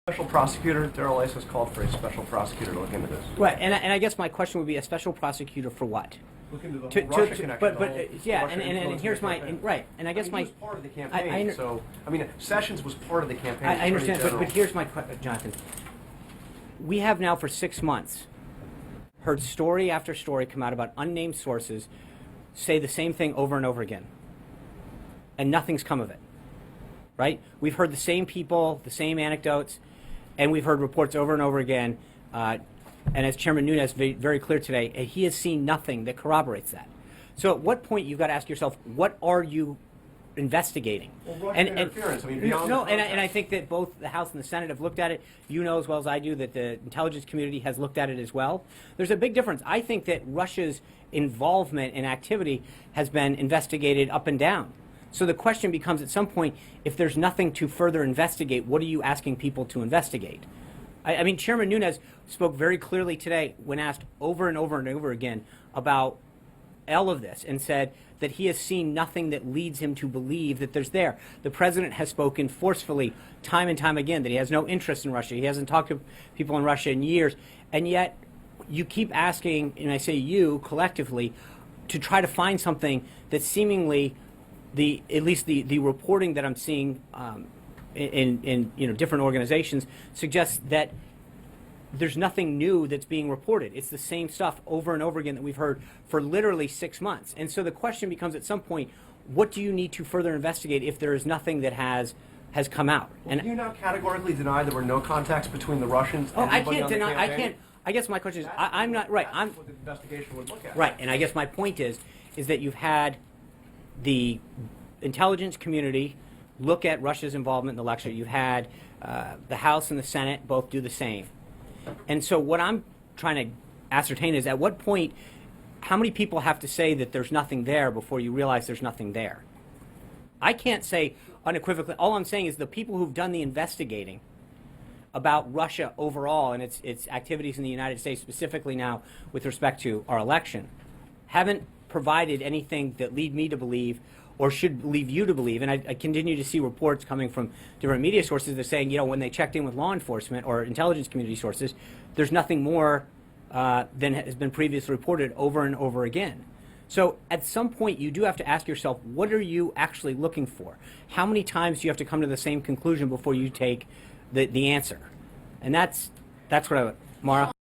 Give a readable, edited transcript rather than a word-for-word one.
Special prosecutor, Darrell Ice has called for a special prosecutor to look into this. Right, and I guess my question would be a special prosecutor for what? Look into the whole Russia connection. And here's my right, and I guess he was part of the campaign. Sessions was part of the campaign. I understand, but here's my question, Jonathan. We have now for 6 months heard story after story come out about unnamed sources say the same thing over and over again, and nothing's come of it. Right? We've heard the same people, the same anecdotes, and we've heard reports over and over again. And as Chairman Nunes made very clear today, he has seen nothing that corroborates that. So at what point you've got to ask yourself, what are you investigating? Well, Russian interference. And I think that both the House and the Senate have looked at it. You know as well as I do that the intelligence community has looked at it as well. There's a big difference. I think that Russia's involvement in activity has been investigated up and down. So the question becomes at some point, if there's nothing to further investigate, what are you asking people to investigate? I mean, Chairman Nunes spoke very clearly today when asked over and over and over again about all of this and said that he has seen nothing that leads him to believe that there's there. The president has spoken forcefully time and time again that he has no interest in Russia. He hasn't talked to people in Russia in years. And yet you keep asking, and I say you collectively, to try to find something that seemingly at least the reporting that I'm seeing in different organizations suggests that there's nothing new that's being reported. It's the same stuff over and over again that we've heard for literally 6 months. And so the question becomes at some point, what do you need to further investigate if there is nothing that has come out? Well, do you now categorically deny there were no contacts between the Russians and anybody on the campaign? I can't. I guess my question is, I'm not right. That's what the investigation would look at. Right, and I guess my point is that you've had the intelligence community look at Russia's involvement in the election. You've had the House and the Senate both do the same. And so what I'm trying to ascertain is at what point, how many people have to say that there's nothing there before you realize there's nothing there? I can't say unequivocally. All I'm saying is the people who've done the investigating about Russia overall and its activities in the United States, specifically now with respect to our election, haven't provided anything that lead me to believe or should leave you to believe. And I continue to see reports coming from different media sources that are saying, when they checked in with law enforcement or intelligence community sources, there's nothing more than has been previously reported over and over again. So at some point, you do have to ask yourself, what are you actually looking for? How many times do you have to come to the same conclusion before you take the answer? And that's what Mara?